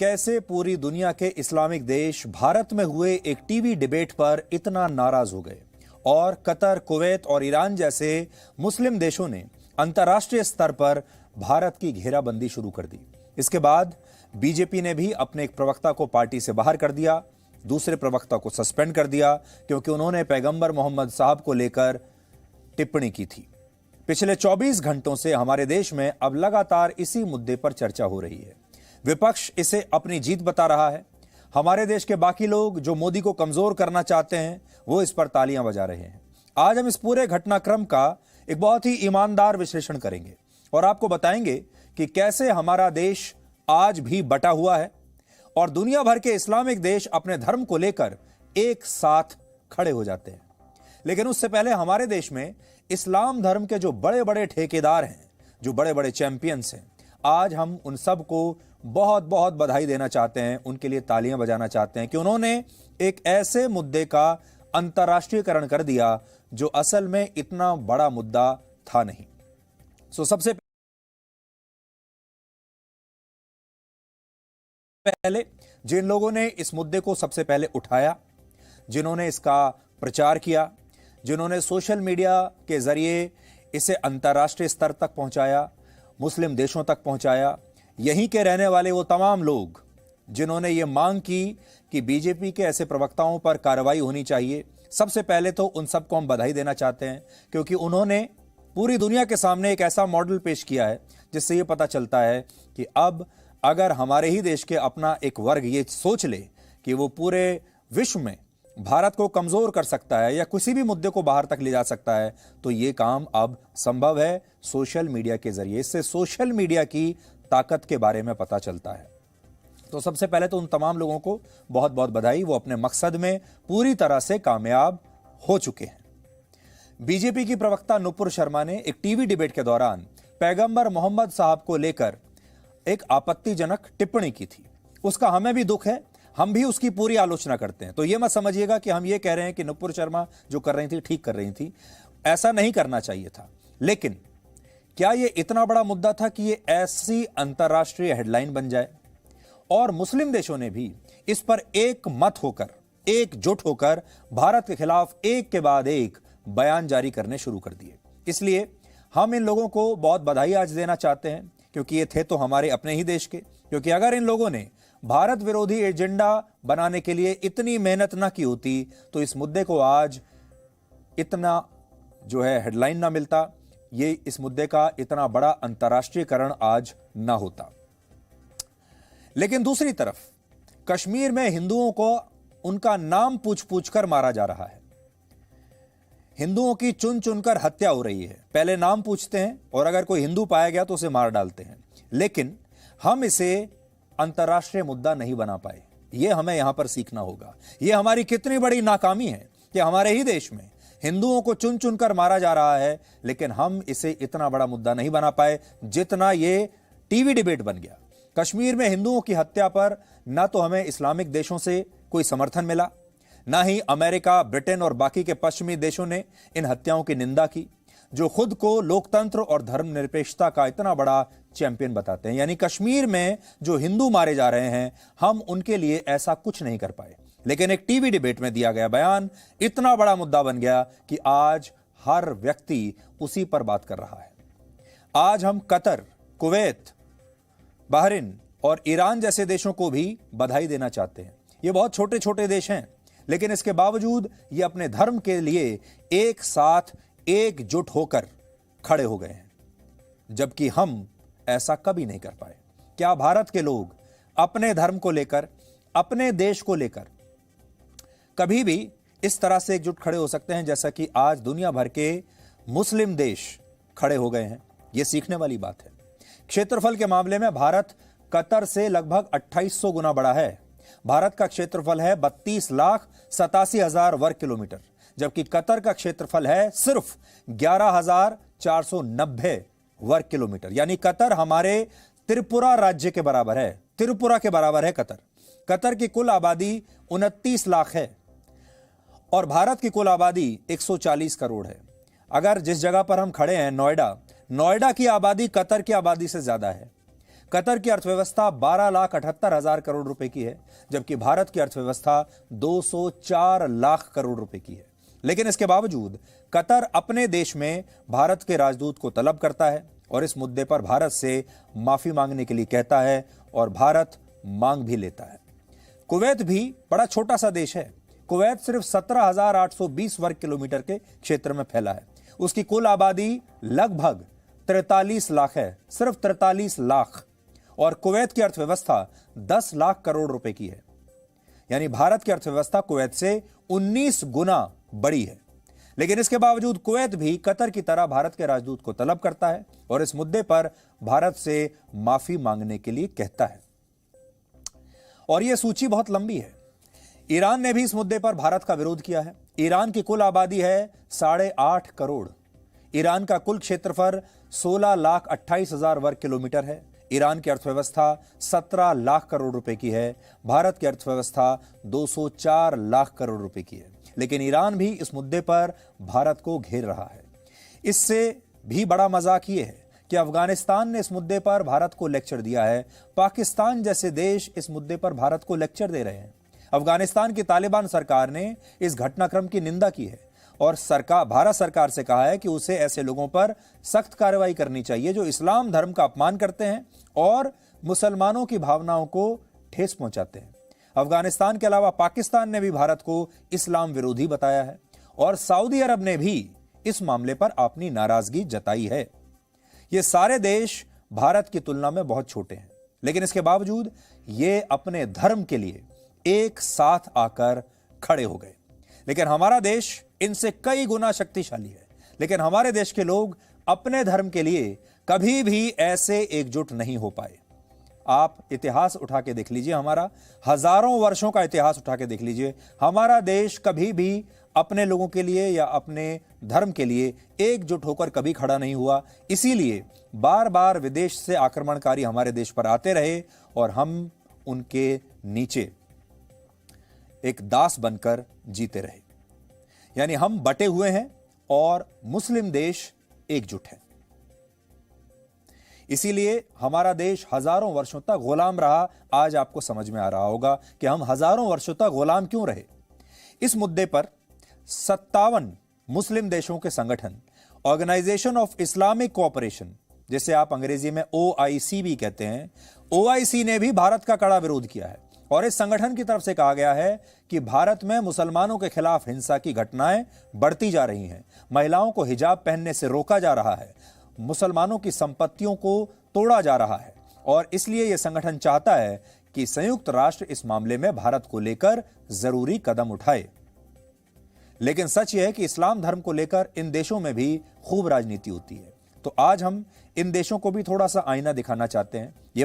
कैसे पूरी दुनिया के इस्लामिक देश भारत में हुए एक टीवी डिबेट पर इतना नाराज हो गए और कतर, कुवैत और ईरान जैसे मुस्लिम देशों ने अंतर्राष्ट्रीय स्तर पर भारत की घेराबंदी शुरू कर दी। इसके बाद बीजेपी ने भी अपने एक प्रवक्ता को पार्टी से बाहर कर दिया, दूसरे प्रवक्ता को सस्पेंड कर दिया क्योंकि उन्होंने पैगंबर मोहम्मद साहब को लेकर टिप्पणी की थी। पिछले 24 घंटों से हमारे देश में अब लगातार इसी मुद्दे पर चर्चा हो रही है। विपक्ष इसे अपनी जीत बता रहा है। हमारे देश के बाकी लोग जो मोदी को कमजोर करना चाहते हैं वो इस पर तालियां बजा रहे हैं। आज हम इस पूरे घटनाक्रम का एक बहुत ही ईमानदार विश्लेषण करेंगे और आपको बताएंगे कि कैसे हमारा देश आज भी बटा हुआ है और दुनिया भर के इस्लामिक देश अपने धर्म को लेकर एक साथ खड़े हो जाते हैं। लेकिन उससे पहले हमारे देश में इस्लाम धर्म के जो बड़े बड़े ठेकेदार हैं, जो बड़े बड़े चैंपियंस हैं, आज हम उन सब को बहुत बहुत बधाई देना चाहते हैं, उनके लिए तालियां बजाना चाहते हैं कि उन्होंने एक ऐसे मुद्दे का अंतर्राष्ट्रीयकरण कर दिया जो असल में इतना बड़ा मुद्दा था नहीं। सबसे पहले जिन लोगों ने इस मुद्दे को सबसे पहले उठाया, जिन्होंने इसका प्रचार किया, जिन्होंने सोशल मीडिया के जरिए इसे अंतर्राष्ट्रीय स्तर तक पहुंचाया, मुस्लिम देशों तक पहुंचाया, यहीं के रहने वाले वो तमाम लोग जिन्होंने ये मांग की कि बीजेपी के ऐसे प्रवक्ताओं पर कार्रवाई होनी चाहिए, सबसे पहले तो उन सबको हम बधाई देना चाहते हैं क्योंकि उन्होंने पूरी दुनिया के सामने एक ऐसा मॉडल पेश किया है जिससे ये पता चलता है कि अब अगर हमारे ही देश के अपना एक वर्ग ये सोच ले कि वो पूरे विश्व में भारत को कमजोर कर सकता है या किसी भी मुद्दे को बाहर तक ले जा सकता है तो ये काम अब संभव है सोशल मीडिया के जरिए। इससे सोशल मीडिया की ताकत के बारे में पता चलता है। तो सबसे पहले तो उन तमाम लोगों को बहुत बहुत बधाई, वो अपने मकसद में पूरी तरह से कामयाब हो चुके हैं। बीजेपी की प्रवक्ता नुपुर शर्मा ने एक टीवी डिबेट के दौरान पैगंबर मोहम्मद साहब को लेकर एक आपत्तिजनक टिप्पणी की थी। उसका हमें भी दुख है, हम भी उसकी पूरी आलोचना करते हैं। तो यह मत समझिएगा कि हम ये कह रहे हैं कि नुपुर शर्मा जो कर रही थी ठीक कर रही थी, ऐसा नहीं करना चाहिए था। लेकिन क्या यह इतना बड़ा मुद्दा था कि यह ऐसी अंतर्राष्ट्रीय हेडलाइन बन जाए? और मुस्लिम देशों ने भी इस पर एक मत होकर, एकजुट होकर भारत के खिलाफ एक के बाद एक बयान जारी करने शुरू कर दिए। इसलिए हम इन लोगों को बहुत बधाई आज देना चाहते हैं क्योंकि ये थे तो हमारे अपने ही देश के। क्योंकि अगर इन लोगों ने भारत विरोधी एजेंडा बनाने के लिए इतनी मेहनत ना की होती तो इस मुद्दे को आज इतना जो है हेडलाइन ना मिलता, ये इस मुद्दे का इतना बड़ा अंतर्राष्ट्रीयकरण आज ना होता। लेकिन दूसरी तरफ कश्मीर में हिंदुओं को उनका नाम पूछ पूछ कर मारा जा रहा है। हिंदुओं की चुन चुनकर हत्या हो रही है। पहले नाम पूछते हैं और अगर कोई हिंदू पाया गया तो उसे मार डालते हैं। लेकिन हम इसे अंतर्राष्ट्रीय मुद्दा नहीं बना पाए। यह हमें यहां पर सीखना होगा। यह हमारी कितनी बड़ी नाकामी है कि हमारे ही देश में हिंदुओं को चुन चुनकर मारा जा रहा है, लेकिन हम इसे इतना बड़ा मुद्दा नहीं बना पाए जितना यह टीवी डिबेट बन गया। कश्मीर में हिंदुओं की हत्या पर ना तो हमें इस्लामिक देशों से कोई समर्थन मिला, ना ही अमेरिका, ब्रिटेन और बाकी के पश्चिमी देशों ने इन हत्याओं की निंदा की, जो खुद को लोकतंत्र और धर्मनिरपेक्षता का इतना बड़ा चैंपियन बताते हैं। यानी कश्मीर में जो हिंदू मारे जा रहे हैं, हम उनके लिए ऐसा कुछ नहीं कर पाए। लेकिन एक टीवी डिबेट में दिया गया बयान इतना बड़ा मुद्दा बन गया कि आज हर व्यक्ति उसी पर बात कर रहा है। आज हम कतर, कुवैत, बहरीन और ईरान जैसे देशों को भी बधाई देना चाहते हैं। ये बहुत छोटे छोटे देश हैं, लेकिन इसके बावजूद ये अपने धर्म के लिए एक साथ एकजुट होकर खड़े हो गए हैं, जबकि हम ऐसा कभी नहीं कर पाए। क्या भारत के लोग अपने धर्म को लेकर, अपने देश को लेकर कभी भी इस तरह से एकजुट खड़े हो सकते हैं जैसा कि आज दुनिया भर के मुस्लिम देश खड़े हो गए हैं? यह सीखने वाली बात है। क्षेत्रफल के मामले में भारत कतर से लगभग 2800 गुना बड़ा है। भारत का क्षेत्रफल है 32,87,000 वर्ग किलोमीटर, जबकि कतर का क्षेत्रफल है सिर्फ 11,490 वर्ग किलोमीटर। यानी कतर हमारे त्रिपुरा राज्य के बराबर है। त्रिपुरा के बराबर है कतर। कतर की कुल आबादी 29 लाख है और भारत की कुल आबादी 140 करोड़ है। अगर जिस जगह पर हम खड़े हैं, नोएडा की आबादी कतर की आबादी से ज्यादा है। कतर की अर्थव्यवस्था 12,78,000 करोड़ रुपए की है, जबकि भारत की अर्थव्यवस्था 204 लाख करोड़ रुपए की है। लेकिन इसके बावजूद कतर अपने देश में भारत के राजदूत को तलब करता है और इस मुद्दे पर भारत से माफी मांगने के लिए कहता है और भारत मांग भी लेता है। कुवैत भी बड़ा छोटा सा देश है। कुवैत सिर्फ 17,820 वर्ग किलोमीटर के क्षेत्र में फैला है। उसकी कुल आबादी लगभग 43 लाख है, सिर्फ 43 लाख। और कुवैत की अर्थव्यवस्था 10 लाख करोड़ रुपए की है, यानी भारत की अर्थव्यवस्था कुवैत से 19 गुना बड़ी है। लेकिन इसके बावजूद कुवैत भी कतर की तरह भारत के राजदूत को तलब करता है और इस मुद्दे पर भारत से माफी मांगने के लिए कहता है। और यह सूची बहुत लंबी है। ईरान ने भी इस मुद्दे पर भारत का विरोध किया है। ईरान की कुल आबादी है 8.5 करोड़। ईरान का कुल क्षेत्रफल 16,28,000 वर्ग किलोमीटर है। ईरान की अर्थव्यवस्था 17 लाख करोड़ रुपए की है। भारत की अर्थव्यवस्था 204 लाख करोड़ रुपए की है। लेकिन ईरान भी इस मुद्दे पर भारत को घेर रहा है। इससे भी बड़ा मजाक यह है कि अफगानिस्तान ने इस मुद्दे पर भारत को लेक्चर दिया है। पाकिस्तान जैसे देश इस मुद्दे पर भारत को लेक्चर दे रहे हैं। अफगानिस्तान की तालिबान सरकार ने इस घटनाक्रम की निंदा की है और भारत सरकार से कहा है कि उसे ऐसे लोगों पर सख्त कार्रवाई करनी चाहिए जो इस्लाम धर्म का अपमान करते हैं और मुसलमानों की भावनाओं को ठेस पहुंचाते हैं। अफगानिस्तान के अलावा पाकिस्तान ने भी भारत को इस्लाम विरोधी बताया है और सऊदी अरब ने भी इस मामले पर अपनी नाराजगी जताई है। ये सारे देश भारत की तुलना में बहुत छोटे हैं, लेकिन इसके बावजूद ये अपने धर्म के लिए एक साथ आकर खड़े हो गए। लेकिन हमारा देश इनसे कई गुना शक्तिशाली है, लेकिन हमारे देश के लोग अपने धर्म के लिए कभी भी ऐसे एकजुट नहीं हो पाए। आप इतिहास उठा के देख लीजिए, हमारा हजारों वर्षों का इतिहास उठा के देख लीजिए। हमारा देश कभी भी अपने लोगों के लिए या अपने धर्म के लिए एकजुट होकर कभी खड़ा नहीं हुआ। इसीलिए बार बार विदेश से आक्रमणकारी हमारे देश पर आते रहे और हम उनके नीचे एक दास बनकर जीते रहे। यानी हम बटे हुए हैं और मुस्लिम देश एकजुट है। इसीलिए हमारा देश हजारों वर्षों तक गुलाम रहा। आज आपको समझ में आ रहा होगा कि हम हजारों वर्षों तक गुलाम क्यों रहे। इस मुद्दे पर 57 मुस्लिम देशों के संगठन, ऑर्गेनाइजेशन ऑफ इस्लामिक कोऑपरेशन, जिसे आप अंग्रेजी में OIC भी कहते हैं, OIC ने भी भारत का कड़ा विरोध किया है और इस संगठन की तरफ से कहा गया है कि भारत में मुसलमानों के खिलाफ हिंसा की घटनाएं बढ़ती जा रही हैं। महिलाओं को हिजाब पहनने से रोका जा रहा है, मुसलमानों की संपत्तियों को तोड़ा जा रहा है और इसलिए यह संगठन चाहता है कि संयुक्त राष्ट्र इस मामले में भारत को लेकर जरूरी कदम उठाए। लेकिन सच यह है कि इस्लाम धर्म को लेकर इन देशों में भी खूब राजनीति होती है। तो आज हम इन देशों को भी थोड़ा सा आईना दिखाना चाहते हैं। ये